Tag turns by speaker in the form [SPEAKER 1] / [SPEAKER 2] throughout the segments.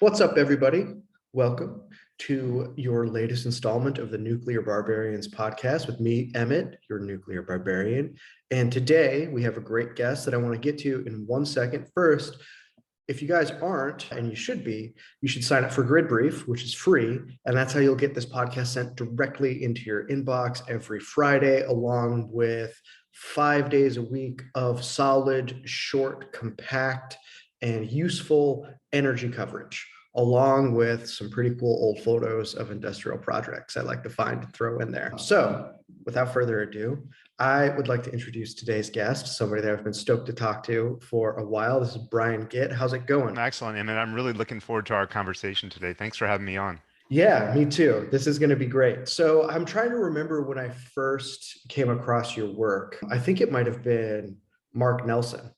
[SPEAKER 1] What's up, everybody? Welcome to your latest installment of the Nuclear Barbarians podcast with me, Emmett, your nuclear barbarian. And today we have a great guest that I want to get to in 1 second. First, if you guys aren't, and you should be, you should sign up for Grid Brief, which is free. And that's how you'll get this podcast sent directly into your inbox every Friday, along with 5 days a week of solid, short, compact, and useful energy coverage, along with some pretty cool old photos of industrial projects I like to find and throw in there. So without further ado, I would like to introduce today's guest, somebody that I've been stoked to talk to for a while. This is Brian Gitt. How's it going?
[SPEAKER 2] Excellent, Emmett. I'm really looking forward to our conversation today. Thanks for having me on.
[SPEAKER 1] Yeah, me too. This is going to be great. So I'm trying to remember when I first came across your work. I think it might have been Mark Nelson,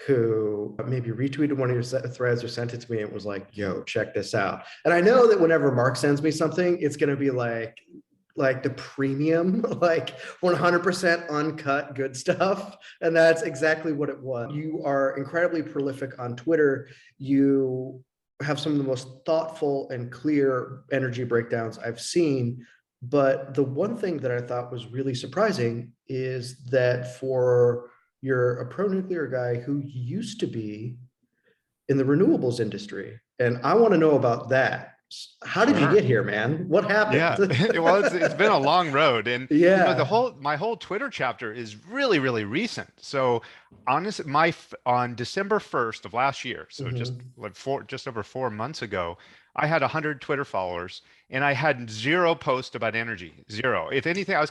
[SPEAKER 1] who maybe retweeted one of your threads or sent it to me and was like, yo, check this out. And I know that whenever Mark sends me something, it's going to be like the premium, like 100% uncut good stuff. And that's exactly what it was. You are incredibly prolific on Twitter. You have some of the most thoughtful and clear energy breakdowns I've seen. But the one thing that I thought was really surprising is that you're a pro-nuclear guy who used to be in the renewables industry. And I want to know about that. How did you get here, man? What happened?
[SPEAKER 2] Yeah, well, it's been a long road, and
[SPEAKER 1] yeah,
[SPEAKER 2] my whole Twitter chapter is really recent. So, honestly, on December 1st of last year, so just over 4 months ago, I had 100 Twitter followers, and I had zero posts about energy. Zero. If anything, I was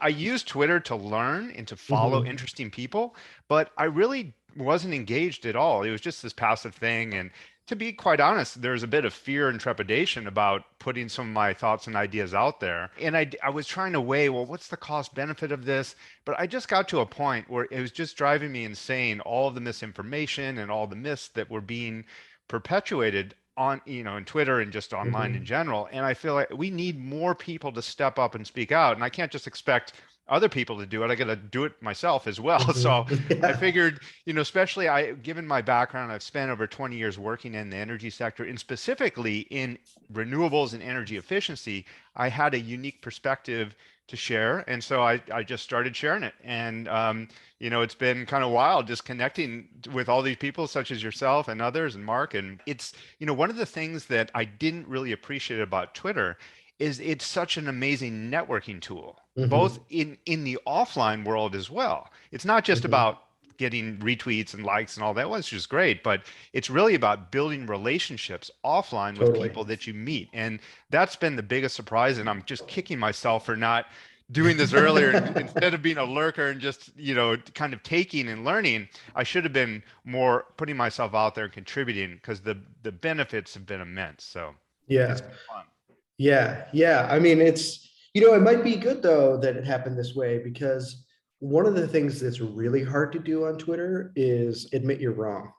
[SPEAKER 2] I used Twitter to learn and to follow interesting people, but I really wasn't engaged at all. It was just this passive thing, and to be quite honest, there's a bit of fear and trepidation about putting some of my thoughts and ideas out there. And I was trying to weigh, well, what's the cost benefit of this? But I just got to a point where it was just driving me insane, all of the misinformation and all the myths that were being perpetuated on, in Twitter and just online in general. And I feel like we need more people to step up and speak out. And I can't just expect other people to do it. I got to do it myself as well. So I figured, especially given my background, I've spent over 20 years working in the energy sector and specifically in renewables and energy efficiency. I had a unique perspective to share. And so I just started sharing it. And, it's been kind of wild just connecting with all these people such as yourself and others and Mark. And it's, one of the things that I didn't really appreciate about Twitter is it's such an amazing networking tool, both in the offline world as well. It's not just about getting retweets and likes and all that, which is great, but it's really about building relationships offline with people that you meet. And that's been the biggest surprise. And I'm just kicking myself for not doing this earlier. Instead of being a lurker and just, kind of taking and learning, I should have been more putting myself out there and contributing, because the benefits have been immense. So it's been fun.
[SPEAKER 1] Yeah. I mean, it's, it might be good though that it happened this way, because one of the things that's really hard to do on Twitter is admit you're wrong.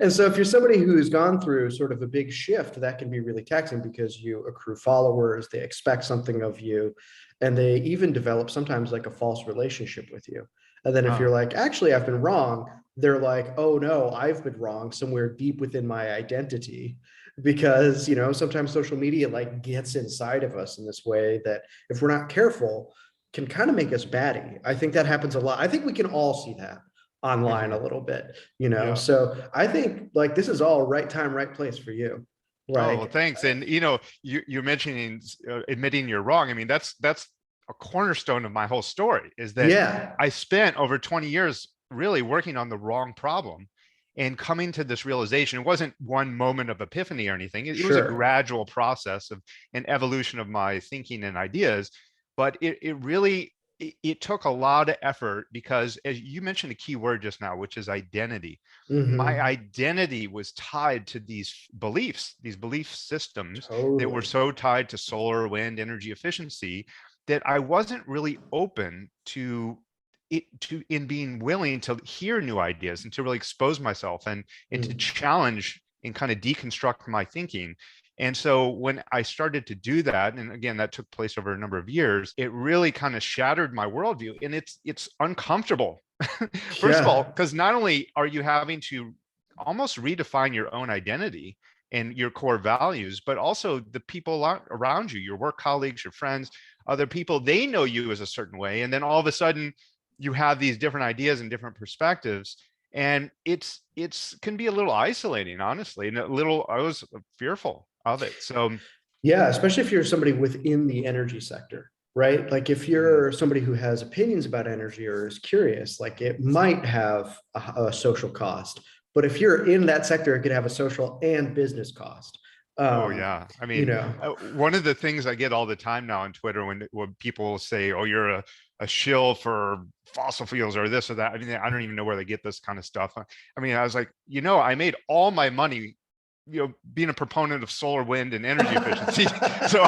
[SPEAKER 1] and so if you're somebody who's gone through sort of a big shift, that can be really taxing, because you accrue followers, they expect something of you, and they even develop sometimes like a false relationship with you. And then if you're like, actually, I've been wrong, they're like, oh no, I've been wrong somewhere deep within my identity. Because, sometimes social media like gets inside of us in this way that, if we're not careful, can kind of make us batty. I think that happens a lot. I think we can all see that online a little bit,
[SPEAKER 2] Yeah.
[SPEAKER 1] So I think like this is all right time, right place for you.
[SPEAKER 2] Oh, well, thanks. And you're mentioning admitting you're wrong. I mean, that's a cornerstone of my whole story, is that I spent over 20 years really working on the wrong problem and coming to this realization. It wasn't one moment of epiphany or anything. It was a gradual process of an evolution of my thinking and ideas. But it really took a lot of effort, because as you mentioned a key word just now, which is identity. My identity was tied to these beliefs, these belief systems that were so tied to solar, wind, energy efficiency, that I wasn't really open to in being willing to hear new ideas and to really expose myself and to challenge and kind of deconstruct my thinking. And so when I started to do that, and again, that took place over a number of years, it really kind of shattered my worldview. And it's uncomfortable First of all,
[SPEAKER 1] Yeah.
[SPEAKER 2] because not only are you having to almost redefine your own identity and your core values, but also the people around you, your work colleagues, your friends, other people, they know you as a certain way. And then all of a sudden you have these different ideas and different perspectives. And it's can be a little isolating, honestly, and I was fearful of it. So
[SPEAKER 1] Yeah, especially if you're somebody within the energy sector, right? Like if
[SPEAKER 2] mhm.
[SPEAKER 1] you're somebody who has opinions about energy or is curious, like it might have a social cost. But if you're in that sector, it could have a social and business cost.
[SPEAKER 2] Oh
[SPEAKER 1] Um,
[SPEAKER 2] yeah. I
[SPEAKER 1] you
[SPEAKER 2] mean,
[SPEAKER 1] know,
[SPEAKER 2] one of the things I get all the time now on Twitter when people say, "Oh, you're a shill for fossil fuels or this or that." I mean, I don't even know where they get this kind of stuff. I mean, I was like, I made all my money, being a proponent of solar, wind, and energy efficiency. So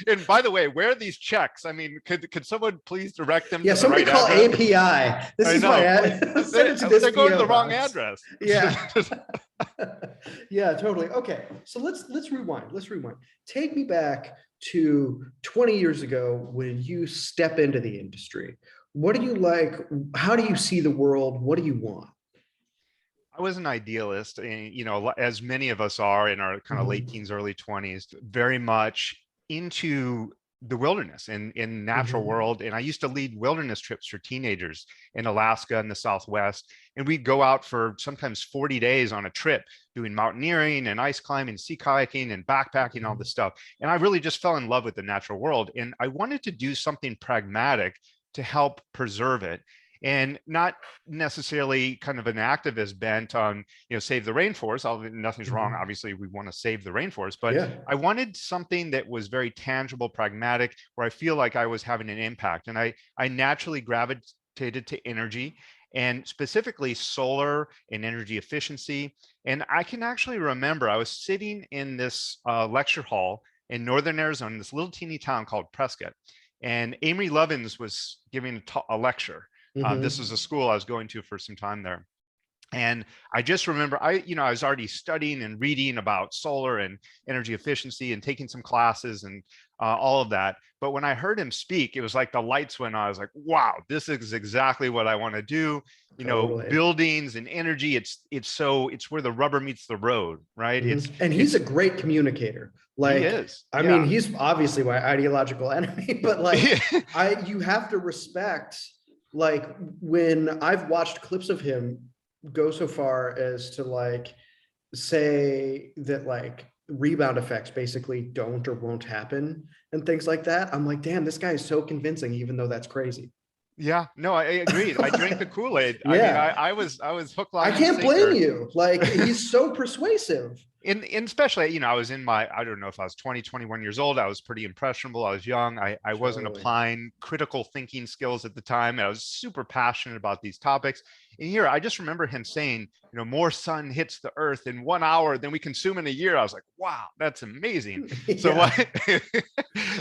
[SPEAKER 2] and by the way, where are these checks? I mean, could someone please direct them
[SPEAKER 1] yeah,
[SPEAKER 2] to the
[SPEAKER 1] somebody
[SPEAKER 2] right
[SPEAKER 1] call
[SPEAKER 2] address?
[SPEAKER 1] API. This
[SPEAKER 2] I
[SPEAKER 1] is my
[SPEAKER 2] know.
[SPEAKER 1] send it to this
[SPEAKER 2] They're going to
[SPEAKER 1] PO
[SPEAKER 2] the wrong
[SPEAKER 1] box.
[SPEAKER 2] address.
[SPEAKER 1] Yeah. Yeah, totally. Okay. So let's rewind. Let's rewind. Take me back to 20 years ago when you step into the industry. What do you like? How do you see the world? What do you want?
[SPEAKER 2] I was an idealist, and as many of us are in our kind of late
[SPEAKER 1] Mhm,
[SPEAKER 2] teens, early 20s, very much into the wilderness and in natural
[SPEAKER 1] mhm,
[SPEAKER 2] world. And I used to lead wilderness trips for teenagers in Alaska and the Southwest. And we'd go out for sometimes 40 days on a trip doing mountaineering and ice climbing, sea kayaking and backpacking, all this stuff. And I really just fell in love with the natural world. And I wanted to do something pragmatic to help preserve it, and not necessarily kind of an activist bent on save the rainforest. Nothing's wrong,
[SPEAKER 1] mhm.
[SPEAKER 2] obviously we want to save the rainforest, but
[SPEAKER 1] Yeah.
[SPEAKER 2] I wanted something that was very tangible, pragmatic, where I feel like I was having an impact. And I naturally gravitated to energy, and specifically solar and energy efficiency. And I can actually remember I was sitting in this lecture hall in northern Arizona, this little teeny town called Prescott, and Amory Lovins was giving a lecture. This was
[SPEAKER 1] Mhm,
[SPEAKER 2] a school I was going to for some time there. And I just remember I was already studying and reading about solar and energy efficiency and taking some classes and all of that. But when I heard him speak, it was like the lights went on. I was like, wow, this is exactly what I want to do.
[SPEAKER 1] totally.
[SPEAKER 2] Buildings and energy, it's where the rubber meets the road, right?
[SPEAKER 1] Mhm. And he's a
[SPEAKER 2] It's
[SPEAKER 1] great communicator.
[SPEAKER 2] He
[SPEAKER 1] Like,
[SPEAKER 2] is.
[SPEAKER 1] I mean,
[SPEAKER 2] Yeah.
[SPEAKER 1] he's obviously my ideological enemy, but like, you have to respect, like, when I've watched clips of him go so far as to like say that like rebound effects basically don't or won't happen and things like that. I'm like, damn, this guy is so convincing, even though that's crazy.
[SPEAKER 2] Yeah, no, I agreed. I drank the Kool-Aid. I mean,
[SPEAKER 1] Yeah.
[SPEAKER 2] I was hook,
[SPEAKER 1] I
[SPEAKER 2] line, and
[SPEAKER 1] can't blame
[SPEAKER 2] sinker.
[SPEAKER 1] you. Like, he's so persuasive.
[SPEAKER 2] In especially, I was in I don't know if I was 20, 21 years old. I was pretty impressionable. I was young. I wasn't
[SPEAKER 1] Totally.
[SPEAKER 2] applying critical thinking skills at the time. And I was super passionate about these topics. And here, I just remember him saying, more sun hits the earth in 1 hour than we consume in a year. I was like, wow, that's amazing. So what?
[SPEAKER 1] Yeah.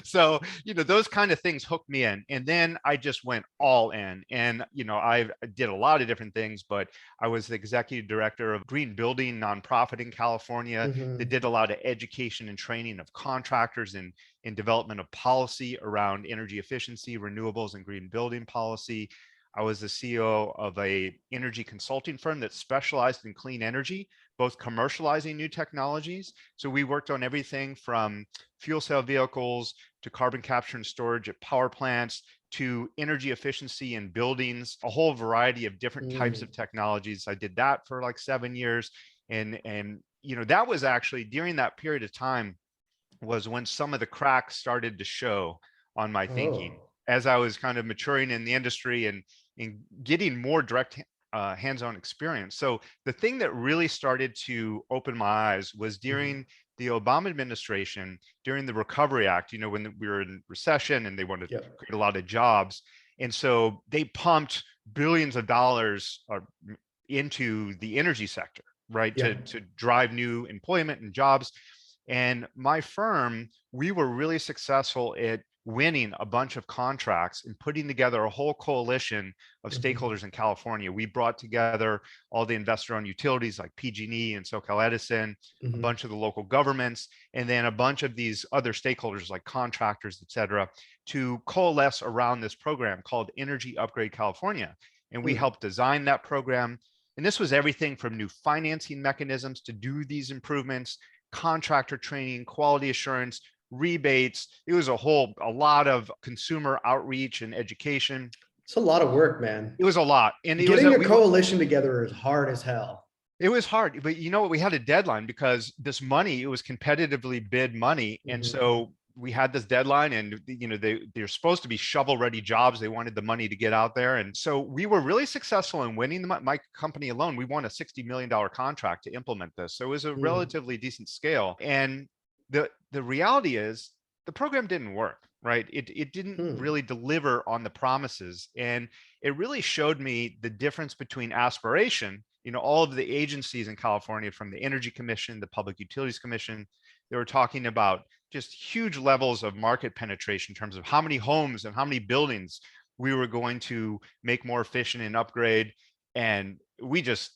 [SPEAKER 2] So, those kind of things hooked me in. And then I just went all in. And, I did a lot of different things, but I was the executive director of green building nonprofit in California that
[SPEAKER 1] Mhm.
[SPEAKER 2] did a lot of education and training of contractors in development of policy around energy efficiency, renewables, and green building policy. I was the CEO of a energy consulting firm that specialized in clean energy, both commercializing new technologies. So we worked on everything from fuel cell vehicles to carbon capture and storage at power plants to energy efficiency in buildings, a whole variety of different types
[SPEAKER 1] Mm.
[SPEAKER 2] of technologies. I did that for like 7 years. And that was actually during that period of time was when some of the cracks started to show on my thinking
[SPEAKER 1] Oh.
[SPEAKER 2] as I was kind of maturing in the industry and getting more direct hands-on experience. So the thing that really started to open my eyes was
[SPEAKER 1] Mhm.
[SPEAKER 2] during the Obama administration, during the Recovery Act, when we were in recession and they wanted to
[SPEAKER 1] Yep.
[SPEAKER 2] create a lot of jobs. And so they pumped billions of dollars into the energy sector, right,
[SPEAKER 1] Yeah.
[SPEAKER 2] to drive new employment and jobs. And my firm, we were really successful at winning a bunch of contracts and putting together a whole coalition of
[SPEAKER 1] Mhm.
[SPEAKER 2] stakeholders in California. We brought together all the investor-owned utilities like PG&E and SoCal Edison, a
[SPEAKER 1] Mhm.
[SPEAKER 2] bunch of the local governments, and then a bunch of these other stakeholders like contractors, et cetera, to coalesce around this program called Energy Upgrade California. And we helped design that program. And this was everything from new financing mechanisms to do these improvements, contractor training, quality assurance, rebates. It was a lot of consumer outreach and education.
[SPEAKER 1] It's a lot of work, man.
[SPEAKER 2] It was a lot. And it was
[SPEAKER 1] Getting a coalition together is hard as hell.
[SPEAKER 2] It was hard, but you know what? We had a deadline because this money, it was competitively bid money. And so we had this deadline, and they're supposed to be shovel-ready jobs. They wanted the money to get out there. And so we were really successful in winning my company alone. We won a $60 million contract to implement this. So it was a relatively decent scale. And the reality is the program didn't work, right? It didn't really deliver on the promises. And it really showed me the difference between aspiration. All of the agencies in California, from the Energy Commission, the Public Utilities Commission, they were talking about just huge levels of market penetration in terms of how many homes and how many buildings we were going to make more efficient and upgrade. And we just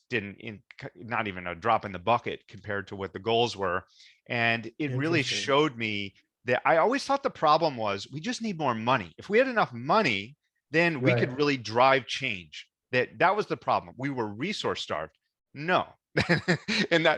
[SPEAKER 2] not even a drop in the bucket compared to what the goals were. And it really showed me that I always thought the problem was we just need more money. If we had enough money, then we could really drive change. That was the problem. We were resource starved. No. And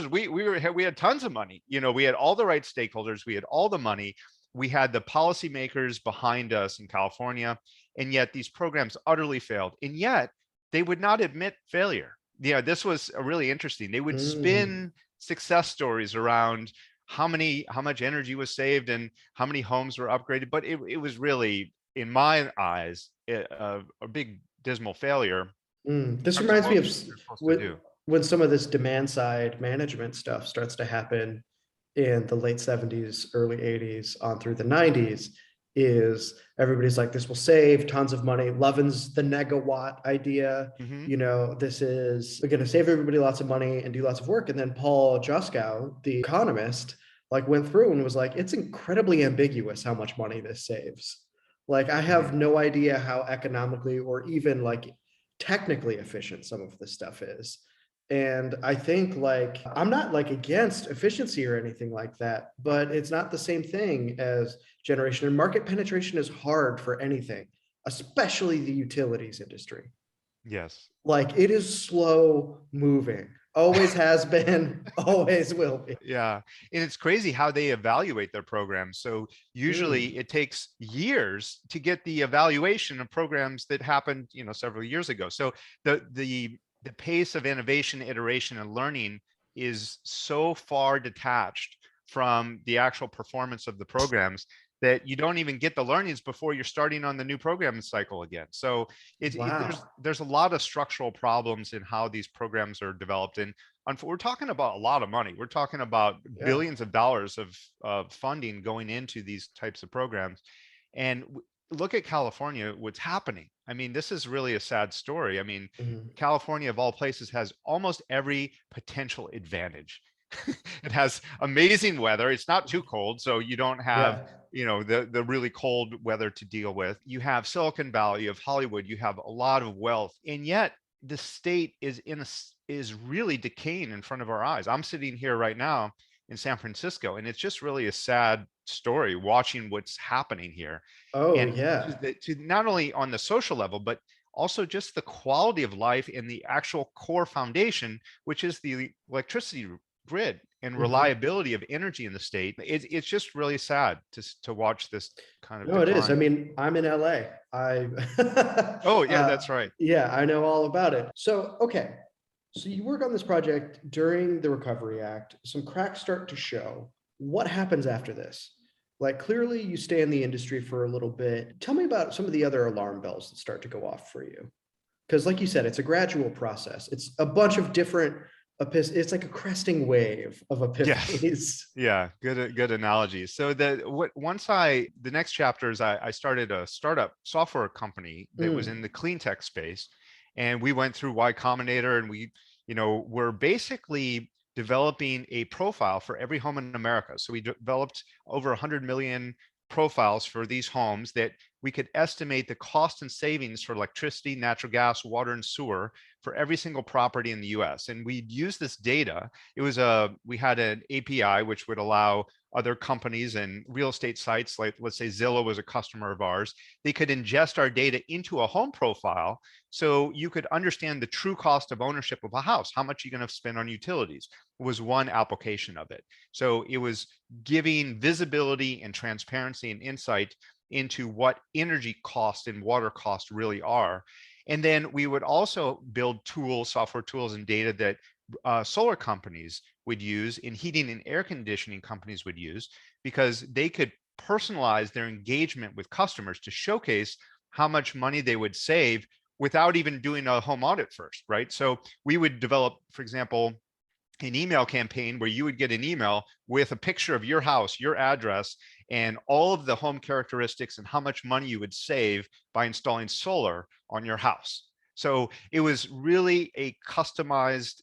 [SPEAKER 2] we had tons of money. We had all the right stakeholders. We had all the money. We had the policymakers behind us in California. And yet these programs utterly failed. And yet they would not admit failure. This was really interesting. They would spin success stories around how much energy was saved and how many homes were upgraded. But it was really, in my eyes, a big dismal failure.
[SPEAKER 1] This reminds me of when some of this demand side management stuff starts to happen in the late 70s, early 80s on through the 90s, is everybody's like, this will save tons of money. Lovins, the negawatt idea, this is going to save everybody lots of money and do lots of work. And then Paul Juskow, the economist, went through and was like, it's incredibly ambiguous how much money this saves. I have no idea how economically or even technically efficient some of this stuff is. And I think I'm not against efficiency or anything like that, but it's not the same thing as generation. And market penetration is hard for anything, especially the utilities industry.
[SPEAKER 2] Yes.
[SPEAKER 1] It is slow moving. Always has been, always will be.
[SPEAKER 2] Yeah. And it's crazy how they evaluate their programs. So usually it takes years to get the evaluation of programs that happened, several years ago. So the pace of innovation, iteration, and learning is so far detached from the actual performance of the programs that you don't even get the learnings before you're starting on the new programming cycle again. So there's a lot of structural problems in how these programs are developed. And we're talking about a lot of money. We're talking about billions of dollars of funding going into these types of programs. And look at California, what's happening. I mean, this is really a sad story. I mean, California, of all places, has almost every potential advantage. It has amazing weather. It's not too cold, so you don't have the really cold weather to deal with. You have Silicon Valley, you have Hollywood, you have a lot of wealth, and yet the state is really decaying in front of our eyes. I'm sitting here right now in San Francisco, and it's just really a sad story watching what's happening here. To not only on the social level, but also just the quality of life and the actual core foundation, which is the electricity grid and reliability of energy in the state. It's just really sad to watch this kind of decline.
[SPEAKER 1] It is. I mean, I'm in LA.
[SPEAKER 2] Oh yeah, that's right.
[SPEAKER 1] Yeah, I know all about it. So, okay. So you work on this project during the Recovery Act, some cracks start to show. What happens after this? Clearly you stay in the industry for a little bit. Tell me about some of the other alarm bells that start to go off for you. Because like you said, it's a gradual process. It's a bunch of different it's like a cresting wave of epiphanies.
[SPEAKER 2] Yes. Yeah, good analogy. So the next chapter is I started a startup software company that was in the Cleantech space, and we went through Y Combinator, and we're basically developing a profile for every home in America. So we developed over 100 million profiles for these homes that we could estimate the cost and savings for electricity, natural gas, water, and sewer for every single property in the US. And we'd use this data. We had an API which would allow other companies and real estate sites, like let's say Zillow was a customer of ours, they could ingest our data into a home profile so you could understand the true cost of ownership of a house. How much are you going to spend on utilities was one application of it. So it was giving visibility and transparency and insight into what energy cost and water cost really are. And then we would also build tools, software tools and data that solar companies would use, and heating and air conditioning companies would use, because they could personalize their engagement with customers to showcase how much money they would save without even doing a home audit first, right? So we would develop, for example, an email campaign where you would get an email with a picture of your house, your address, and all of the home characteristics and how much money you would save by installing solar on your house. So it was really a customized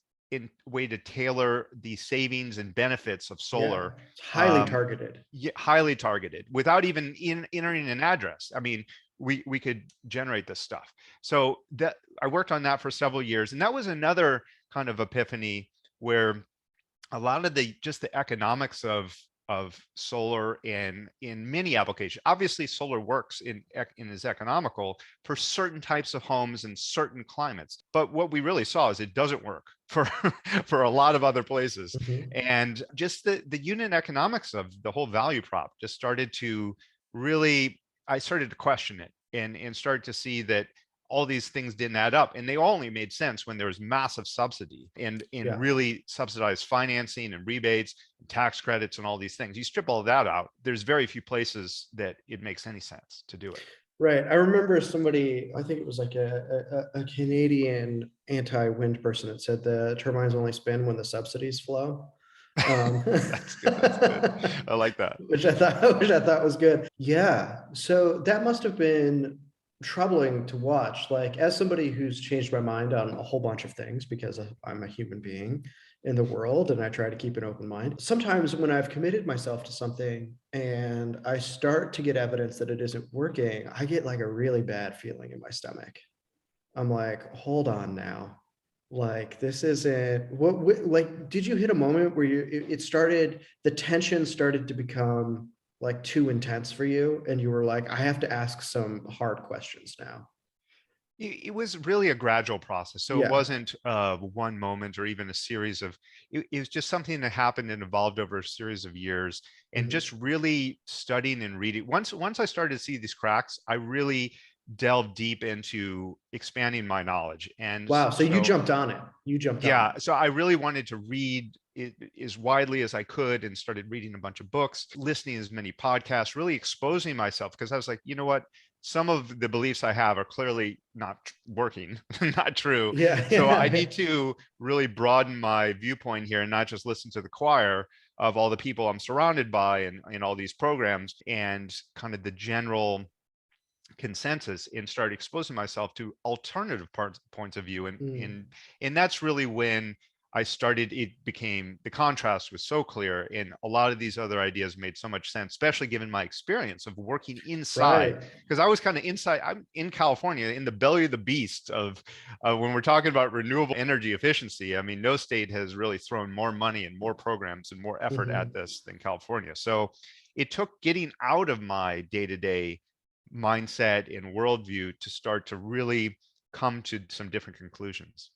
[SPEAKER 2] way to tailor the savings and benefits of solar.
[SPEAKER 1] Yeah, it's highly targeted.
[SPEAKER 2] Yeah, highly targeted without even entering an address. I mean, we could generate this stuff. So that I worked on that for several years, and that was another kind of epiphany where a lot of just the economics of solar in many applications. Obviously, solar works and is economical for certain types of homes and certain climates. But what we really saw is it doesn't work for for a lot of other places.
[SPEAKER 1] Mm-hmm.
[SPEAKER 2] And just the unit economics of the whole value prop just started to really, I started to question it and started to see that all these things didn't add up, and they only made sense when there was massive subsidy and
[SPEAKER 1] Yeah.
[SPEAKER 2] really subsidized financing and rebates and tax credits and all these things. You strip all of that out, there's very few places that it makes any sense to do it.
[SPEAKER 1] Right. I remember somebody, I think it was like a Canadian anti-wind person that said the turbines only spin when the subsidies flow.
[SPEAKER 2] That's good. That's good. I like that.
[SPEAKER 1] Which I thought was good. Yeah. So that must have been troubling to watch. Like, as somebody who's changed my mind on a whole bunch of things because I'm a human being in the world and I try to keep an open mind. Sometimes when I've committed myself to something and I start to get evidence that it isn't working, I get like a really bad feeling in my stomach. I'm like, hold on now. Like, this isn't what like, did you hit a moment where it started, the tension started to become like too intense for you and you were like, I have to ask some hard questions now?
[SPEAKER 2] It was really a gradual process. So it
[SPEAKER 1] Yeah.
[SPEAKER 2] wasn't one moment or even a series of, it was just something that happened and evolved over a series of years, and
[SPEAKER 1] Mhm.
[SPEAKER 2] just really studying and reading. Once I started to see these cracks, I really delved deep into expanding my knowledge. And
[SPEAKER 1] Wow. So you
[SPEAKER 2] so,
[SPEAKER 1] jumped on it. You jumped on
[SPEAKER 2] yeah,
[SPEAKER 1] it.
[SPEAKER 2] so I really wanted to read it as widely as I could and started reading a bunch of books, listening as many podcasts, really exposing myself, because I was like, you know what? Some of the beliefs I have are clearly not working, not true.
[SPEAKER 1] Yeah.
[SPEAKER 2] So I
[SPEAKER 1] Yeah.
[SPEAKER 2] need to really broaden my viewpoint here and not just listen to the choir of all the people I'm surrounded by and in all these programs and kind of the general consensus, and start exposing myself to alternative points of view, and
[SPEAKER 1] Mm.
[SPEAKER 2] that's really when I started, it became, the contrast was so clear and a lot of these other ideas made so much sense, especially given my experience of working inside,
[SPEAKER 1] Right.
[SPEAKER 2] because I was kind of inside, I'm in California in the belly of the beast of when we're talking about renewable energy efficiency. I mean, no state has really thrown more money and more programs and more effort at
[SPEAKER 1] Mhm.
[SPEAKER 2] this than California. So it took getting out of my day-to-day mindset and worldview to start to really come to some different conclusions.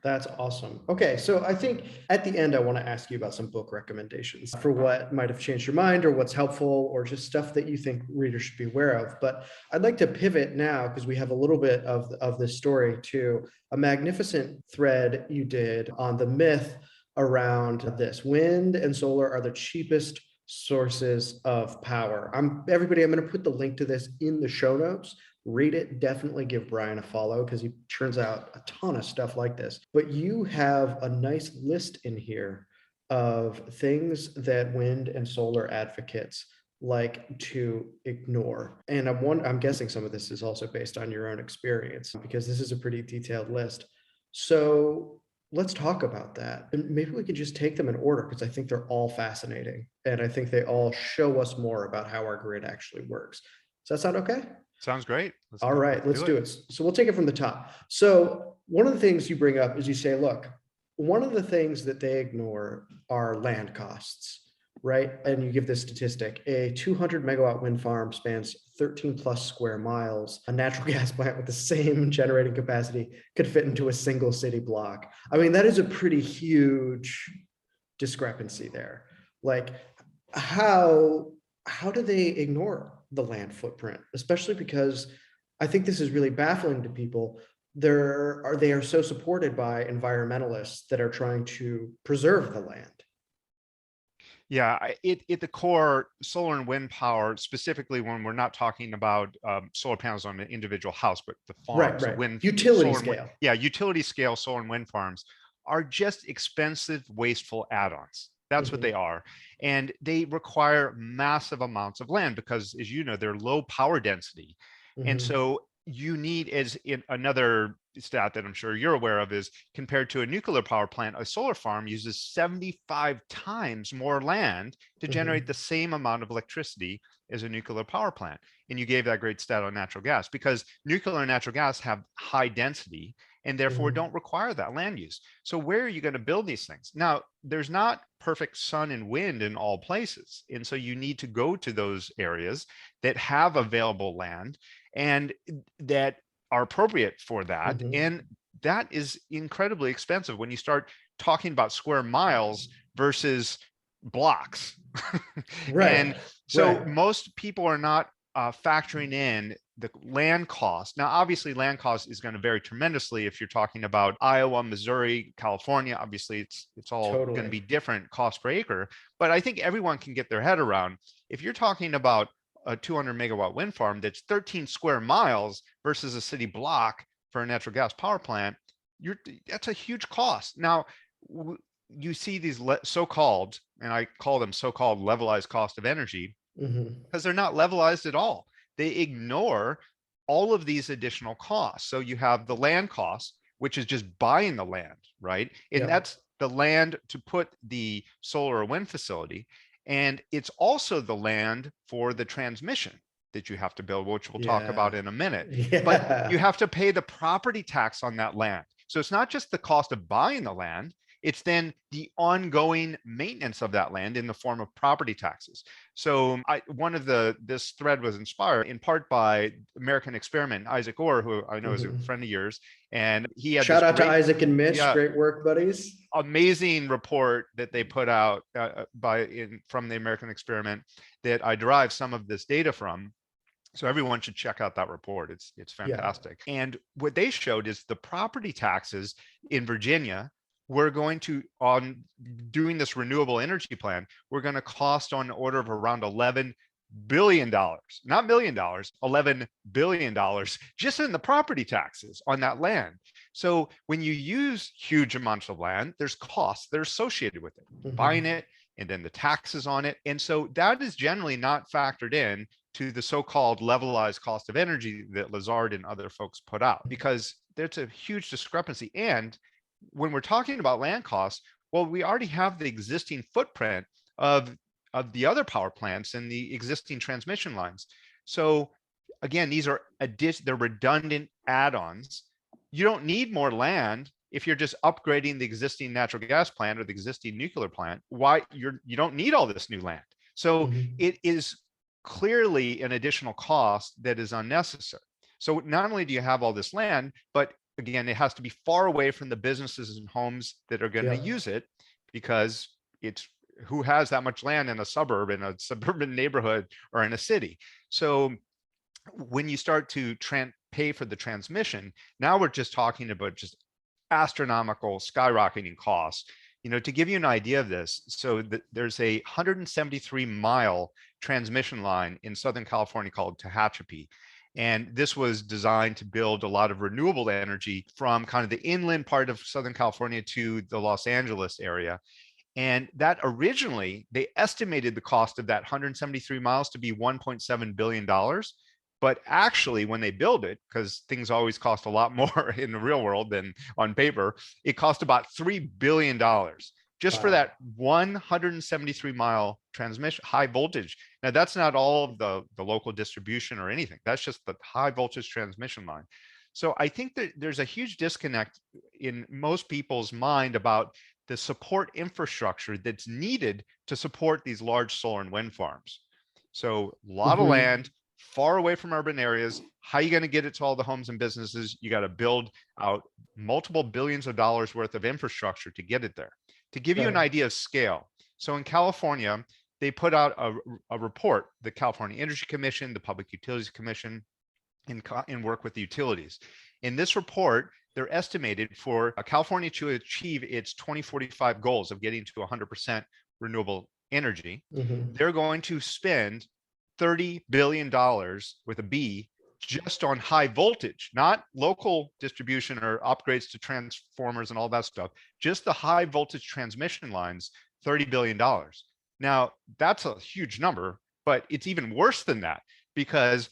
[SPEAKER 1] That's awesome. Okay, so I think at the end, I want to ask you about some book recommendations for what might have changed your mind or what's helpful or just stuff that you think readers should be aware of. But I'd like to pivot now because we have a little bit of this story to a magnificent thread you did on the myth around this. Wind and solar are the cheapest sources of power. I'm going to put the link to this in the show notes. Read it. Definitely give Brian a follow because he turns out a ton of stuff like this. But you have a nice list in here of things that wind and solar advocates like to ignore. And I'm guessing some of this is also based on your own experience because this is a pretty detailed list. So let's talk about that. And maybe we could just take them in order because I think they're all fascinating. And I think they all show us more about how our grid actually works. Does that sound okay?
[SPEAKER 2] Sounds great.
[SPEAKER 1] All right, let's do it. So we'll take it from the top. So one of the things you bring up is you say, look, one of the things that they ignore are land costs, right? And you give this statistic: a 200 megawatt wind farm spans 13 plus square miles. A natural gas plant with the same generating capacity could fit into a single city block. I mean, that is a pretty huge discrepancy there. Like, how do they ignore the land footprint, especially because I think this is really baffling to people. They are so supported by environmentalists that are trying to preserve the land.
[SPEAKER 2] Yeah, at the core, solar and wind power, specifically when we're not talking about solar panels on an individual house, but the farms,
[SPEAKER 1] Right.
[SPEAKER 2] wind,
[SPEAKER 1] utility
[SPEAKER 2] solar
[SPEAKER 1] scale.
[SPEAKER 2] utility scale solar and wind farms are just expensive, wasteful add-ons. That's what they are. And they require massive amounts of land because, as you know, they're low power density. And so you need, as in another stat that I'm sure you're aware of, is compared to a nuclear power plant, a solar farm uses 75 times more land to generate the same amount of electricity as a nuclear power plant. And you gave that great stat on natural gas because nuclear and natural gas have high density and therefore don't require that land use. So where are you going to build these things? Now, there's not perfect sun and wind in all places. And so you need to go to those areas that have available land and that are appropriate for that. And that is incredibly expensive when you start talking about square miles versus blocks. And so most people are not factoring in the land cost. Now, obviously, land cost is going to vary tremendously if you're talking about Iowa, Missouri, California. Obviously, it's all going to be different cost per acre. But I think everyone can get their head around if you're talking about a 200 megawatt wind farm that's 13 square miles versus a city block for a natural gas power plant. That's a huge cost. Now, you see these so-called, and I call them so-called levelized cost of energy, because they're not levelized at all. They ignore all of these additional costs. So you have the land cost, which is just buying the land, right? And that's the land to put the solar or wind facility. And it's also the land for the transmission that you have to build, which we'll talk about in a minute. But you have to pay the property tax on that land. So it's not just the cost of buying the land, it's then the ongoing maintenance of that land in the form of property taxes. So this thread was inspired in part by American Experiment, Isaac Orr, who I know is a friend of yours. And he had
[SPEAKER 1] shout out to Isaac and Mitch, great work, buddies.
[SPEAKER 2] Amazing report that they put out from the American Experiment that I derived some of this data from. So everyone should check out that report. It's fantastic. And what they showed is the property taxes in Virginia, we're going to, on doing this renewable energy plan, we're going to cost on the order of around $11 billion, not $1 million, $11 billion just in the property taxes on that land. So when you use huge amounts of land, there's costs that are associated with it, buying it, and then the taxes on it. And so that is generally not factored in to the so-called levelized cost of energy that Lazard and other folks put out, because there's a huge discrepancy. And when we're talking about land costs, well, we already have the existing footprint of the other power plants and the existing transmission lines. So again, these are they're redundant add-ons. You don't need more land if you're just upgrading the existing natural gas plant or the existing nuclear plant. Why you don't need all this new land. So it is clearly an additional cost that is unnecessary. So not only do you have all this land, but again, it has to be far away from the businesses and homes that are going to use it, because it's who has that much land in a suburban neighborhood or in a city. So when you start to pay for the transmission, now we're just talking about just astronomical skyrocketing costs. To give you an idea of this, so there's a 173-mile transmission line in Southern California called Tehachapi. And this was designed to build a lot of renewable energy from kind of the inland part of Southern California to the Los Angeles area. And that originally, they estimated the cost of that 173 miles to be $1.7 billion. But actually, when they build it, because things always cost a lot more in the real world than on paper, it cost about $3 billion. just for
[SPEAKER 1] Wow.
[SPEAKER 2] that 173-mile transmission, high voltage. Now, that's not all of the local distribution or anything. That's just the high voltage transmission line. So I think that there's a huge disconnect in most people's mind about the support infrastructure that's needed to support these large solar and wind farms. So a lot of land, far away from urban areas. How are you going to get it to all the homes and businesses? You got to build out multiple billions of dollars worth of infrastructure to get it there. To give you an idea of scale, so in California, they put out a report, the California Energy Commission, the Public Utilities Commission, in work with the utilities. In this report, they're estimated for California to achieve its 2045 goals of getting to 100% renewable energy. They're going to spend $30 billion with a B just on high voltage, not local distribution or upgrades to transformers and all that stuff, just the high voltage transmission lines, $30 billion. Now, that's a huge number, but it's even worse than that, because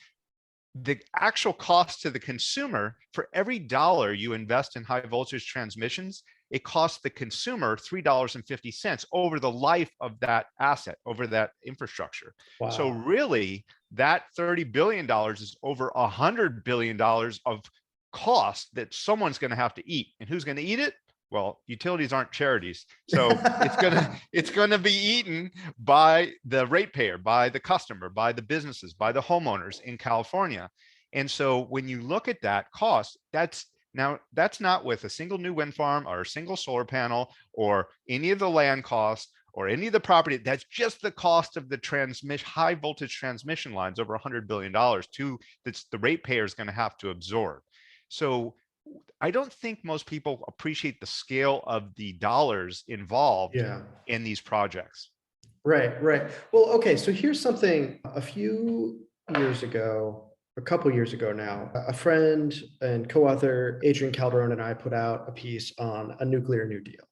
[SPEAKER 2] the actual cost to the consumer for every dollar you invest in high voltage transmissions, it costs the consumer $3.50 over the life of that asset, over that infrastructure. Wow. So really, that $30 billion is over $100 billion of cost that someone's going to have to eat. And who's going to eat it? Well, utilities aren't charities, so it's gonna be eaten by the ratepayer, by the customer, by the businesses, by the homeowners in California. And so when you look at that cost, that's not with a single new wind farm or a single solar panel or any of the land costs or any of the property. That's just the cost of the high voltage transmission lines, over $100 billion that's the ratepayer is going to have to absorb. So I don't think most people appreciate the scale of the dollars involved in these projects.
[SPEAKER 1] Right. Well, okay. So here's something. A few years ago, a couple years ago now, a friend and co-author Adrian Calderon and I put out a piece on a nuclear New Deal,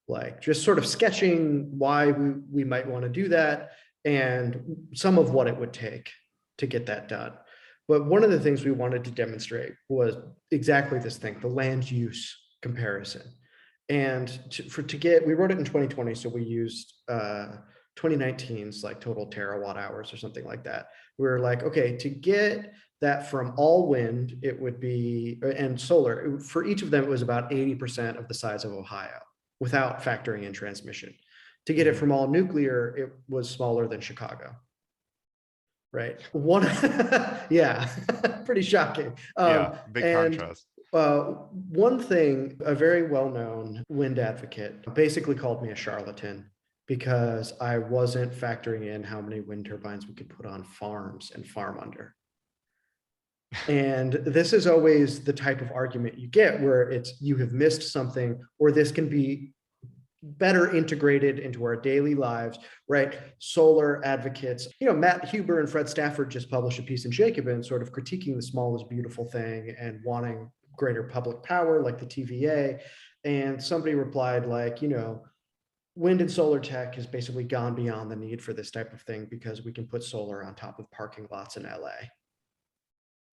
[SPEAKER 1] like just sort of sketching why we might want to do that and some of what it would take to get that done. But one of the things we wanted to demonstrate was exactly this thing, the land use comparison. And we wrote it in 2020, so we used 2019's like total terawatt hours or something like that. We were like, okay, to get that from all wind, it would be, and solar, for each of them, it was about 80% of the size of Ohio without factoring in transmission. To get it from all nuclear, it was smaller than Chicago. Right. Yeah, pretty shocking.
[SPEAKER 2] Big contrast.
[SPEAKER 1] One thing, a very well-known wind advocate basically called me a charlatan because I wasn't factoring in how many wind turbines we could put on farms and farm under. And this is always the type of argument you get where it's, you have missed something, or this can be better integrated into our daily lives, right? Solar advocates, Matt Huber and Fred Stafford just published a piece in Jacobin sort of critiquing the small is beautiful thing and wanting greater public power like the TVA. And somebody replied like, wind and solar tech has basically gone beyond the need for this type of thing because we can put solar on top of parking lots in LA.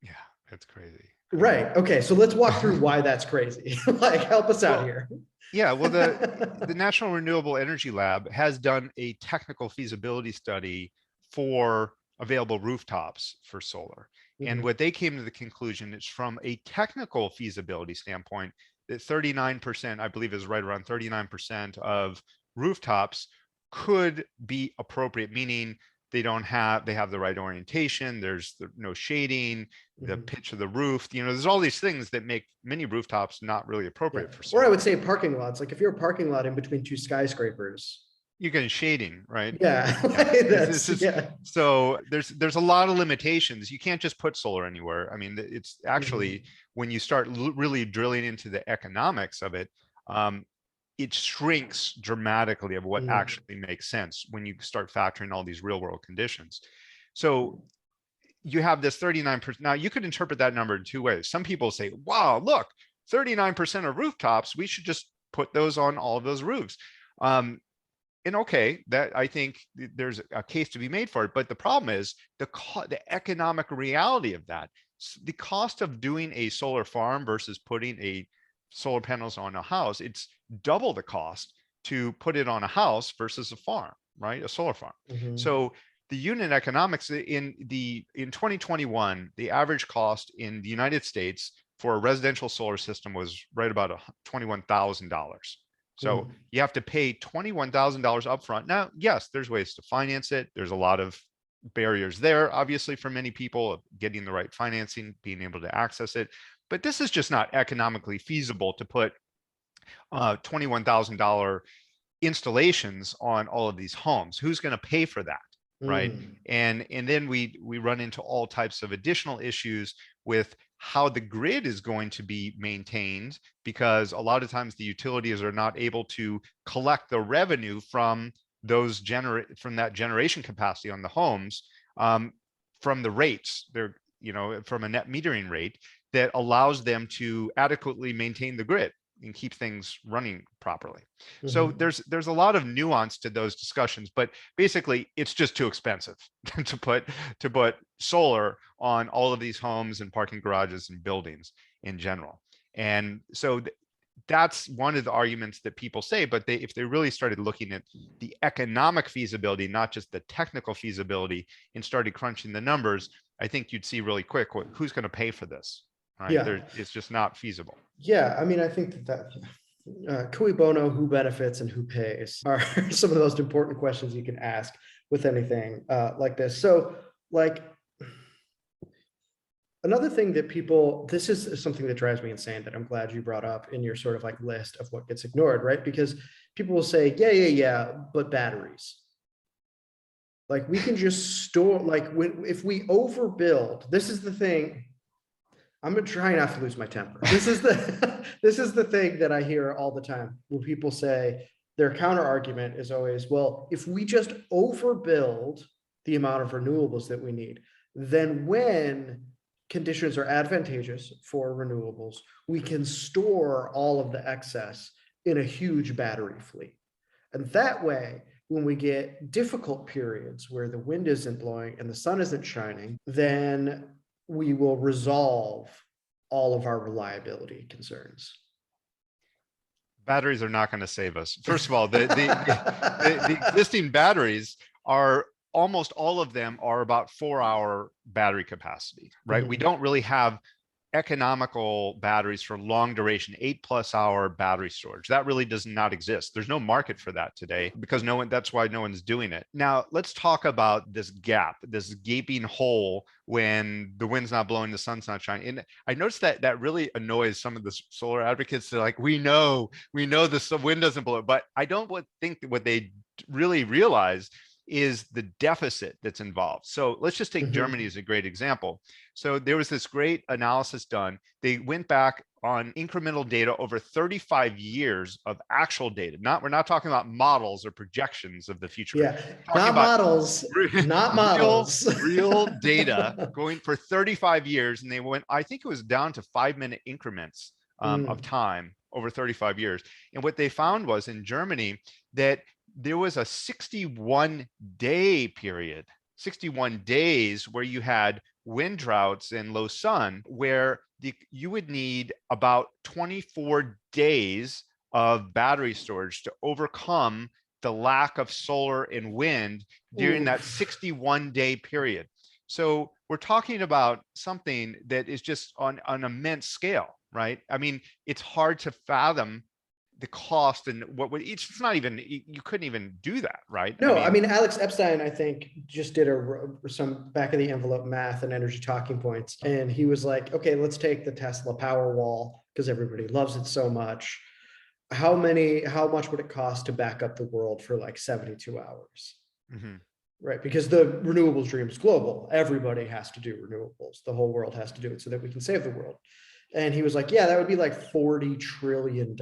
[SPEAKER 2] Yeah, that's crazy.
[SPEAKER 1] Right. Okay. So let's walk through why that's crazy. Like, help us out here.
[SPEAKER 2] Yeah. Well, the National Renewable Energy Lab has done a technical feasibility study for available rooftops for solar. And what they came to the conclusion is, from a technical feasibility standpoint, that 39%, I believe is right around 39% of rooftops could be appropriate, meaning they have the right orientation, there's no shading, the pitch of the roof, there's all these things that make many rooftops not really appropriate for solar.
[SPEAKER 1] Or I would say parking lots, like if you're a parking lot in between two skyscrapers,
[SPEAKER 2] you get shading, right?
[SPEAKER 1] Yeah.
[SPEAKER 2] So there's a lot of limitations. You can't just put solar anywhere. I mean, it's actually, when you start really drilling into the economics of it, it shrinks dramatically of what actually makes sense when you start factoring all these real world conditions. So you have this 39%. Now you could interpret that number in two ways. Some people say, wow, look, 39% of rooftops, we should just put those on all of those roofs. And okay, that, I think there's a case to be made for it. But the problem is the economic reality of that. The cost of doing a solar farm versus putting solar panels on a house, it's double the cost to put it on a house versus a farm, right? A solar farm. So the unit economics in 2021, the average cost in the United States for a residential solar system was right about $21,000. So you have to pay $21,000 upfront. Now, yes, there's ways to finance it. There's a lot of barriers there, obviously, for many people of getting the right financing, being able to access it. But this is just not economically feasible to put $21,000 installations on all of these homes. Who's going to pay for that? Right. And then we run into all types of additional issues with how the grid is going to be maintained, because a lot of times the utilities are not able to collect the revenue from those from that generation capacity on the homes, from the rates. They're, from a net metering rate that allows them to adequately maintain the grid and keep things running properly. So there's a lot of nuance to those discussions, but basically it's just too expensive to put solar on all of these homes and parking garages and buildings in general. And so that's one of the arguments that people say, but if they really started looking at the economic feasibility, not just the technical feasibility, and started crunching the numbers, I think you'd see really quick who's going to pay for this. Right?
[SPEAKER 1] Yeah.
[SPEAKER 2] It's just not feasible.
[SPEAKER 1] Yeah, I mean, I think that cui bono, who benefits and who pays, are some of the most important questions you can ask with anything like this. So, like, another thing that this is something that drives me insane that I'm glad you brought up in your sort of like list of what gets ignored, right? Because people will say, yeah, but batteries. Like, we can just store, like, if we overbuild, this is the thing. I'm gonna try not to lose my temper. This is the thing that I hear all the time when people say their counter argument is always, well, if we just overbuild the amount of renewables that we need, then when conditions are advantageous for renewables, we can store all of the excess in a huge battery fleet. And that way, when we get difficult periods where the wind isn't blowing and the sun isn't shining, then we will resolve all of our reliability concerns.
[SPEAKER 2] Batteries are not going to save us. First of all, the existing batteries are, almost all of them are about 4-hour battery capacity, right? We don't really have economical batteries for long duration, 8+ hour battery storage. That really does not exist. There's no market for that today because that's why no one's doing it. Now let's talk about this gap, this gaping hole when the wind's not blowing, the sun's not shining. And I noticed that really annoys some of the solar advocates. They're like, we know the wind doesn't blow, but I don't think that what they really realize is the deficit that's involved. So let's just take Germany as a great example. So there was this great analysis done. They went back on incremental data over 35 years of actual data. We're not talking about models or projections of the future.
[SPEAKER 1] Yeah, not models, not models.
[SPEAKER 2] Real data going for 35 years. And they went, I think it was down to 5-minute increments of time over 35 years. And what they found was in Germany that there was a 61-day period, 61 days where you had wind droughts and low sun, where you would need about 24 days of battery storage to overcome the lack of solar and wind during that 61-day period. So we're talking about something that is just on an immense scale, right? I mean, it's hard to fathom the cost and it's not even, you couldn't even do that, right?
[SPEAKER 1] No, I mean Alex Epstein, I think, just did some back of the envelope math and energy talking points. And he was like, okay, let's take the Tesla Powerwall because everybody loves it so much. How much would it cost to back up the world for like 72 hours? Right? Because the renewables dream is global. Everybody has to do renewables. The whole world has to do it so that we can save the world. And he was like, yeah, that would be like $40 trillion.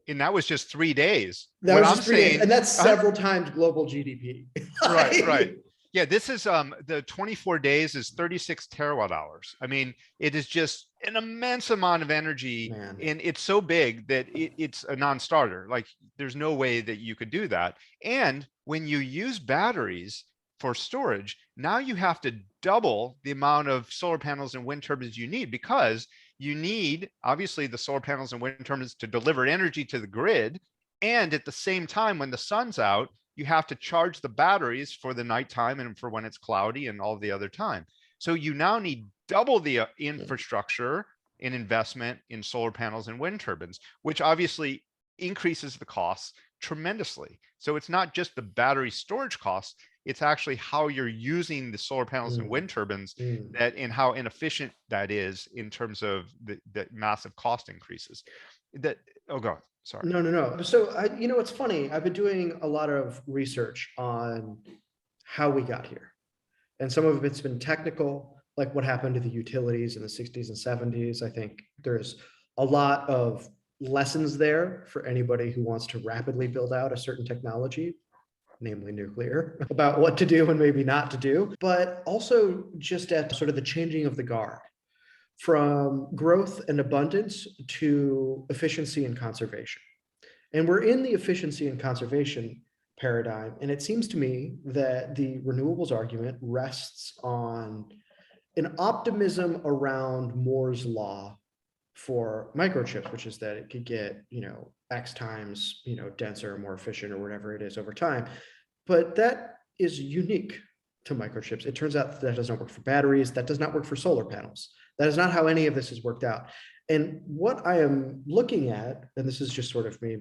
[SPEAKER 2] And that was just 3 days.
[SPEAKER 1] That was just 3 days. And that's several times global GDP.
[SPEAKER 2] Right. Yeah, this is the 24 days is 36 terawatt hours. I mean, it is just an immense amount of energy. Man. And it's so big that it's a non-starter. Like there's no way that you could do that. And when you use batteries for storage, now you have to double the amount of solar panels and wind turbines you need, because you need obviously the solar panels and wind turbines to deliver energy to the grid, And at the same time, when the sun's out, you have to charge the batteries for the nighttime and for when it's cloudy and all the other time. So you now need double the infrastructure in investment in solar panels and wind turbines, which obviously increases the costs tremendously. So it's not just the battery storage costs, it's actually how you're using the solar panels and wind turbines that, and how inefficient that is in terms of the massive cost increases. That, oh God, sorry.
[SPEAKER 1] No. So it's funny. I've been doing a lot of research on how we got here. And some of it's been technical, like what happened to the utilities in the 60s and 70s. I think there's a lot of lessons there for anybody who wants to rapidly build out a certain technology, namely nuclear, about what to do and maybe not to do, but also just at sort of the changing of the guard from growth and abundance to efficiency and conservation. And we're in the efficiency and conservation paradigm. And it seems to me that the renewables argument rests on an optimism around Moore's law for microchips, which is that it could get, X times, denser, more efficient, or whatever it is over time. But that is unique to microchips. It turns out that does not work for batteries. That does not work for solar panels. That is not how any of this has worked out. And what I am looking at, and this is just sort of me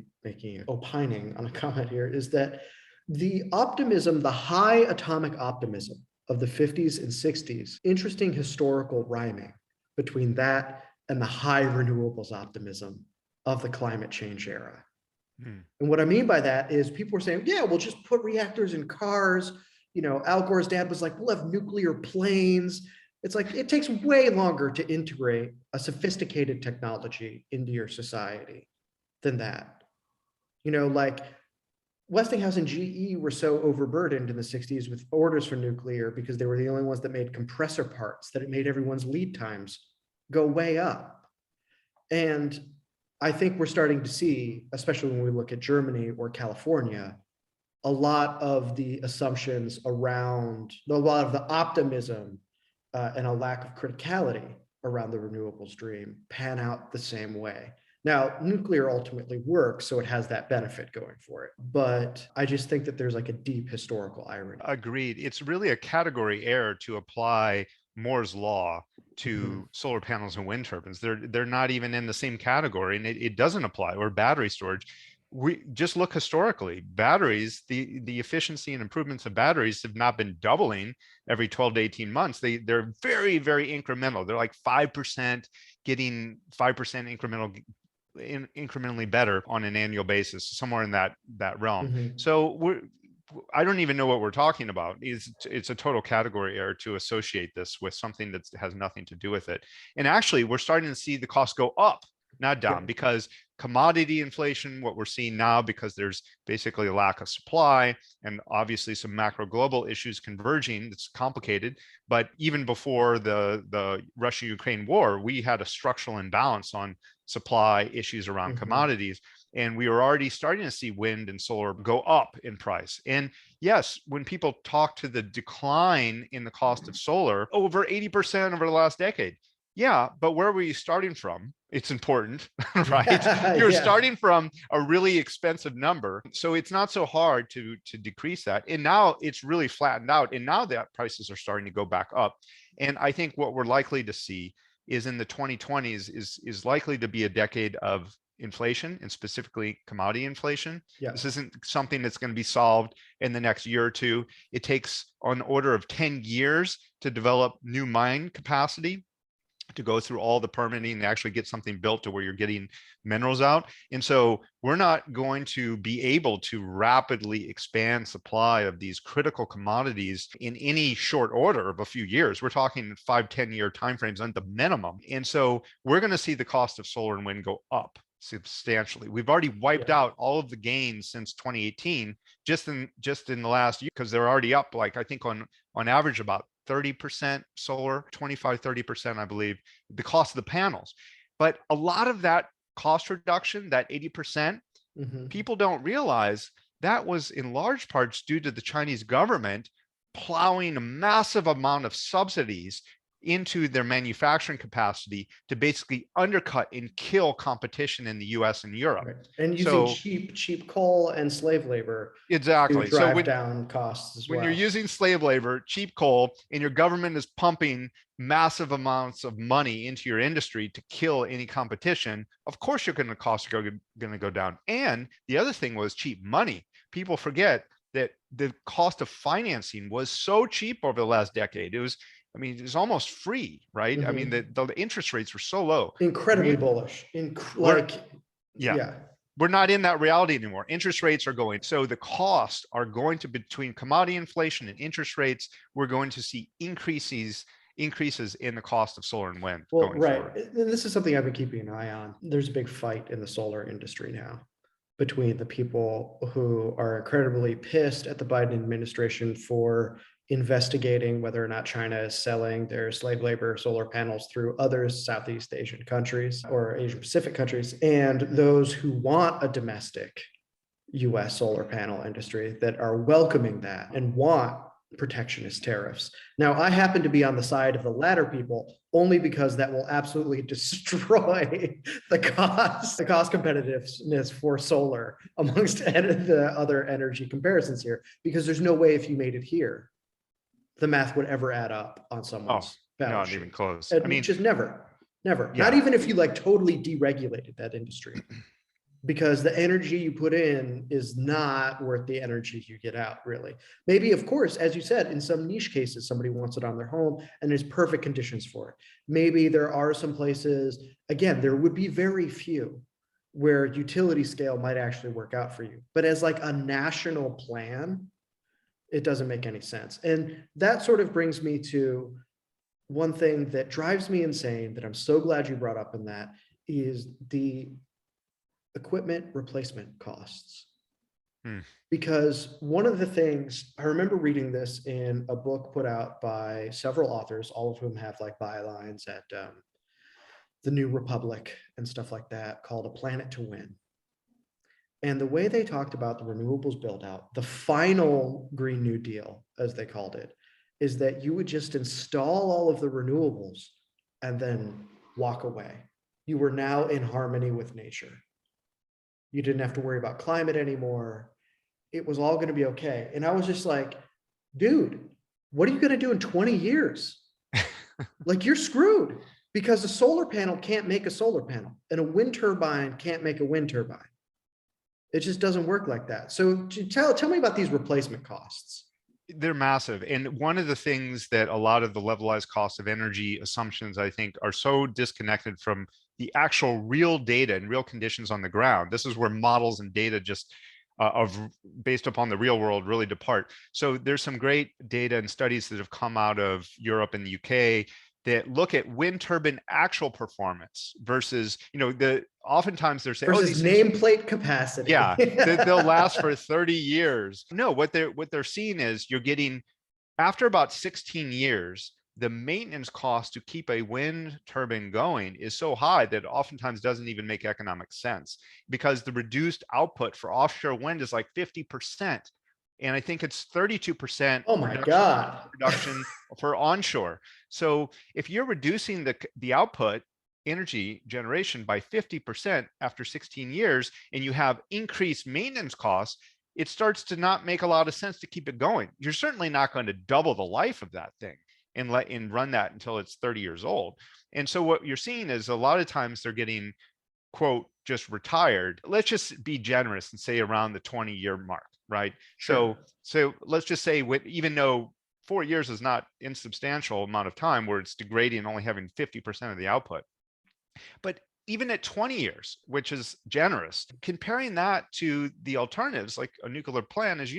[SPEAKER 1] opining on a comment here, is that the optimism, the high atomic optimism of the 50s and 60s, interesting historical rhyming between that and the high renewables optimism of the climate change era. And what I mean by that is people were saying, yeah, we'll just put reactors in cars. Al Gore's dad was like, we'll have nuclear planes. It's like, it takes way longer to integrate a technology into your society than that. Like Westinghouse and GE were so overburdened in the 60s with orders for nuclear because they were the only ones that made compressor parts, that it made everyone's lead times go way up. And I think we're starting to see, especially when we look at Germany or California, a lot of the assumptions around, a lot of the optimism and a lack of criticality around the renewables dream pan out the same way. Now, nuclear ultimately works, so it has that benefit going for it. But I just think that there's like a deep historical irony.
[SPEAKER 2] Agreed. It's really a category error to apply Moore's law to solar panels and wind turbines. They're not even in the same category, and it doesn't apply, or battery storage. We just look historically, batteries, the efficiency and improvements of batteries have not been doubling every 12 to 18 months. They're very, very incremental. They're like 5%, getting 5% incrementally better on an annual basis, somewhere in that realm. So I don't even know what we're talking about. It's a total category error to associate this with something that has nothing to do with it. And actually, we're starting to see the cost go up, not down, because commodity inflation, what we're seeing now, because there's basically a lack of supply and obviously some macro global issues converging. It's complicated, but even before the Russia-Ukraine war, we had a structural imbalance on supply issues around commodities. And we were already starting to see wind and solar go up in price. And yes, when people talk to the decline in the cost of solar, over 80% over the last decade. Yeah, but where were you starting from? It's important, right? You're starting from a really expensive number. So it's not so hard to decrease that. And now it's really flattened out. And now that prices are starting to go back up. And I think what we're likely to see is in the 2020s is likely to be a decade of inflation, and specifically commodity inflation. This isn't something that's going to be solved in the next year or two. It takes on order of 10 years to develop new mine capacity, to go through all the permitting and actually get something built to where you're getting minerals out. And so we're not going to be able to rapidly expand supply of these critical commodities in any short order of a few years. We're talking 5-10 year timeframes at the minimum. And so we're going to see the cost of solar and wind go up substantially. We've already wiped out all of the gains since 2018, just in the last year, because they're already up, like I think on average about 30% solar, 25-30%, I believe, the cost of the panels. But a lot of that cost reduction, that 80%, people don't realize that was in large parts due to the Chinese government plowing a massive amount of subsidies into their manufacturing capacity to basically undercut and kill competition in the US and Europe.
[SPEAKER 1] Right. And using cheap coal and slave labor to
[SPEAKER 2] Exactly.
[SPEAKER 1] drive down costs as well.
[SPEAKER 2] When you're using slave labor, cheap coal, and your government is pumping massive amounts of money into your industry to kill any competition, of course costs are going to go down. And the other thing was cheap money. People forget that the cost of financing was so cheap over the last decade. It was almost free, right? I mean, the interest rates were so low.
[SPEAKER 1] Incredibly bullish.
[SPEAKER 2] We're not in that reality anymore. Interest rates are going. So the costs are going to, between commodity inflation and interest rates, we're going to see increases in the cost of solar and wind going forward.
[SPEAKER 1] And this is something I've been keeping an eye on. There's a big fight in the solar industry now between the people who are incredibly pissed at the Biden administration for investigating whether or not China is selling their slave labor solar panels through other Southeast Asian countries or Asian Pacific countries, and those who want a domestic US solar panel industry that are welcoming that and want protectionist tariffs. Now, I happen to be on the side of the latter people only because that will absolutely destroy the cost competitiveness for solar amongst the other energy comparisons here, because there's no way if you made it here, the math would ever add up on someone's balance sheet.
[SPEAKER 2] Not even close.
[SPEAKER 1] Just never. Yeah. Not even if you totally deregulated that industry. Because the energy you put in is not worth the energy you get out, really. Maybe, of course, as you said, in some niche cases, somebody wants it on their home and there's perfect conditions for it. Maybe there are some places, again, there would be very few where utility scale might actually work out for you. But as a national plan, it doesn't make any sense. And that sort of brings me to one thing that drives me insane that I'm so glad you brought up, in that is the equipment replacement costs. Because one of the things, I remember reading this in a book put out by several authors, all of whom have bylines at the New Republic and stuff like that, called A Planet to Win. And the way they talked about the renewables build out, the final Green New Deal, as they called it, is that you would just install all of the renewables and then walk away. You were now in harmony with nature. You didn't have to worry about climate anymore. It was all going to be okay. And I was just like, dude, what are you going to do in 20 years? You're screwed, because a solar panel can't make a solar panel and a wind turbine can't make a wind turbine. It just doesn't work like that. So tell me about these replacement costs.
[SPEAKER 2] They're massive. And one of the things that a lot of the levelized cost of energy assumptions, I think, are so disconnected from the actual real data and real conditions on the ground. This is where models and data just based upon the real world really depart. So there's some great data and studies that have come out of Europe and the UK that look at wind turbine actual performance versus, oftentimes they're saying
[SPEAKER 1] versus nameplate capacity.
[SPEAKER 2] Yeah, they'll last for 30 years. No, what they're seeing is you're getting, after about 16 years, the maintenance cost to keep a wind turbine going is so high that it oftentimes doesn't even make economic sense, because the reduced output for offshore wind is 50%. And I think it's 32%.
[SPEAKER 1] Oh my God.
[SPEAKER 2] Reduction for onshore. So if you're reducing the output energy generation by 50% after 16 years, and you have increased maintenance costs, it starts to not make a lot of sense to keep it going. You're certainly not going to double the life of that thing and run that until it's 30 years old. And so what you're seeing is a lot of times they're getting, quote, just retired. Let's just be generous and say around the 20-year mark, right? Sure. So let's just say, even though 4 years is not insubstantial amount of time where it's degrading and only having 50% of the output, but even at 20 years, which is generous, comparing that to the alternatives like a nuclear plant, as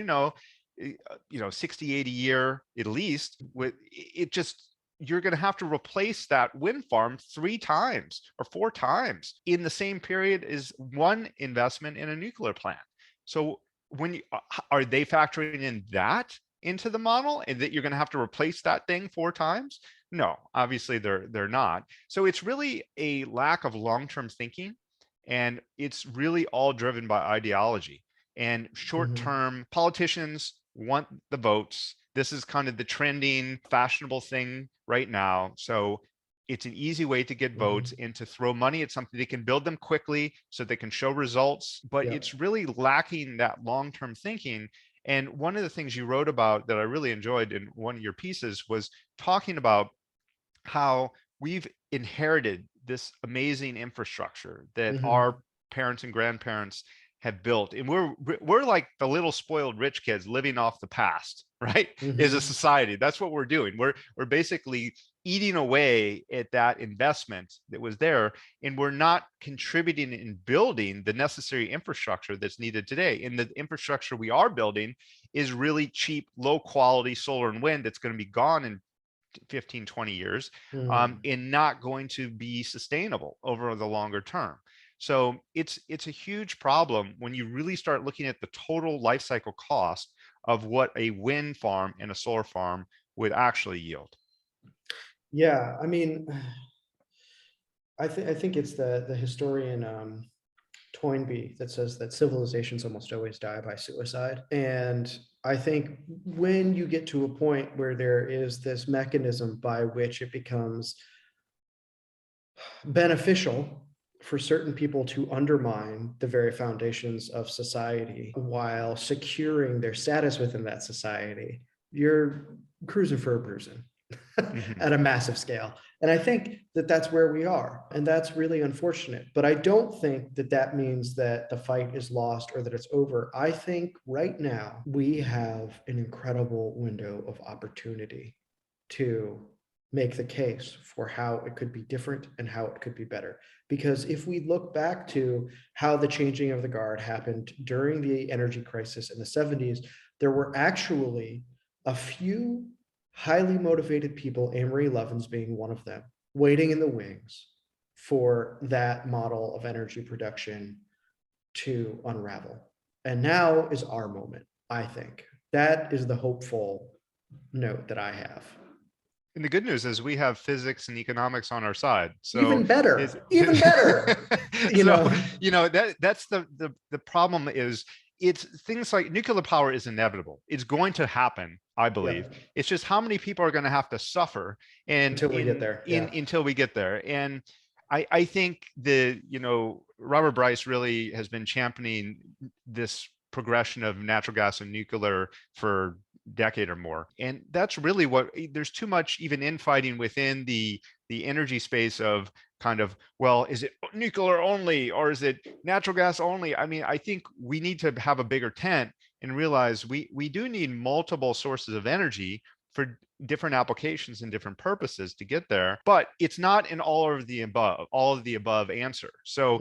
[SPEAKER 2] 60, 80 year at least, you're going to have to replace that wind farm 3 times or 4 times in the same period as one investment in a nuclear plant. So are they factoring in that into the model, and that you're going to have to replace that thing 4 times? No, obviously they're not. So it's really a lack of long-term thinking, and it's really all driven by ideology and short-term. Politicians want the votes. This is kind of the trending, fashionable thing right now. So it's an easy way to get votes and to throw money at something. They can build them quickly so they can show results, but
[SPEAKER 1] Yep.
[SPEAKER 2] it's really lacking that long-term thinking. And one of the things you wrote about that I really enjoyed in one of your pieces was talking about how we've inherited this amazing infrastructure that our parents and grandparents have built, and we're like the little spoiled rich kids living off the past, right? As a society, that's what we're doing. We're basically eating away at that investment that was there, and we're not contributing in building the necessary infrastructure that's needed today. And the infrastructure we are building is really cheap, low quality solar and wind that's going to be gone in 15, 20 years, and not going to be sustainable over the longer term. So it's a huge problem when you really start looking at the total life cycle cost of what a wind farm and a solar farm would actually yield.
[SPEAKER 1] Yeah, I mean, I think it's the historian Toynbee that says that civilizations almost always die by suicide. And I think when you get to a point where there is this mechanism by which it becomes beneficial for certain people to undermine the very foundations of society while securing their status within that society, you're cruising for a bruising at a massive scale. And I think that that's where we are. And that's really unfortunate. But I don't think that that means that the fight is lost or that it's over. I think right now we have an incredible window of opportunity to make the case for how it could be different and how it could be better. Because if we look back to how the changing of the guard happened during the energy crisis in the 70s, there were actually a few highly motivated people, Amory Lovins being one of them, waiting in the wings for that model of energy production to unravel. And now is our moment, I think. That is the hopeful note that I have.
[SPEAKER 2] And the good news is we have physics and economics on our side. So
[SPEAKER 1] even better, even better.
[SPEAKER 2] That's the problem is it's things like nuclear power is inevitable. It's going to happen, I believe.
[SPEAKER 1] Yeah.
[SPEAKER 2] It's just how many people are going to have to suffer
[SPEAKER 1] until we get there.
[SPEAKER 2] Until we get there. And I think Robert Bryce really has been championing this progression of natural gas and nuclear for decade or more. And that's really what there's too much even infighting within the energy space of kind of, well, is it nuclear only or is it natural gas only? I mean, I think we need to have a bigger tent and realize we do need multiple sources of energy for different applications and different purposes to get there, but it's not an all of the above answer. So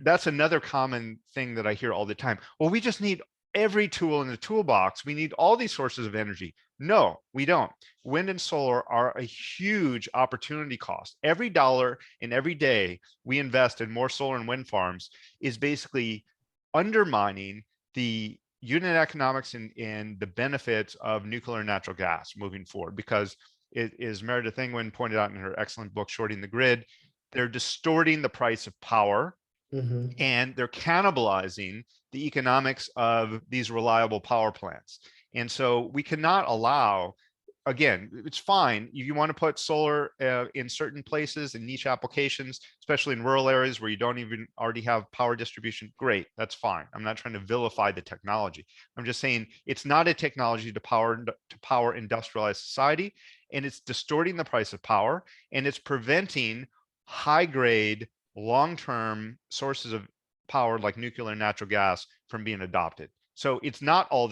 [SPEAKER 2] that's another common thing that I hear all the time. Well, we just need every tool in the toolbox. We need all these sources of energy. No, we don't. Wind and solar are a huge opportunity cost. Every dollar and every day we invest in more solar and wind farms is basically undermining the unit economics and the benefits of nuclear and natural gas moving forward, because it is Meredith Ingwin pointed out in her excellent book, Shorting the Grid, they're distorting the price of power and they're cannibalizing the economics of these reliable power plants. And so we cannot allow, again, it's fine. If you want to put solar in certain places in niche applications, especially in rural areas where you don't even already have power distribution, great, that's fine. I'm not trying to vilify the technology. I'm just saying it's not a technology to power industrialized society, and it's distorting the price of power, and it's preventing high grade, long-term sources of power like nuclear and natural gas from being adopted. So it's not all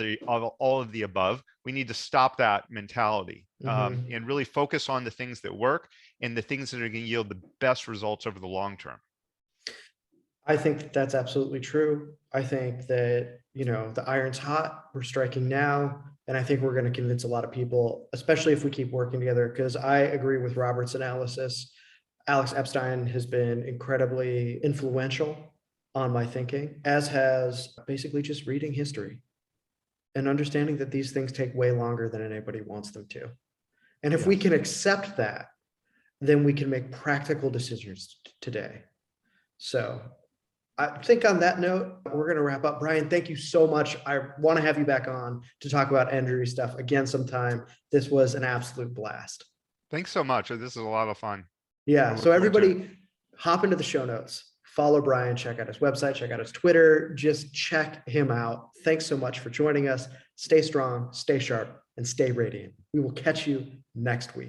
[SPEAKER 2] of the above. We need to stop that mentality and really focus on the things that work and the things that are going to yield the best results over the long term.
[SPEAKER 1] I think that's absolutely true. I think that, the iron's hot, we're striking now. And I think we're going to convince a lot of people, especially if we keep working together, because I agree with Robert's analysis. Alex Epstein has been incredibly influential on my thinking, as has basically just reading history and understanding that these things take way longer than anybody wants them to. And if we can accept that, then we can make practical decisions today. So I think on that note, we're going to wrap up. Brian, thank you so much. I want to have you back on to talk about Andrew stuff again sometime. This was an absolute blast.
[SPEAKER 2] Thanks so much. This is a lot of fun.
[SPEAKER 1] Yeah. So everybody hop into the show notes, follow Brian, check out his website, check out his Twitter, just check him out. Thanks so much for joining us. Stay strong, stay sharp, and stay radiant. We will catch you next week.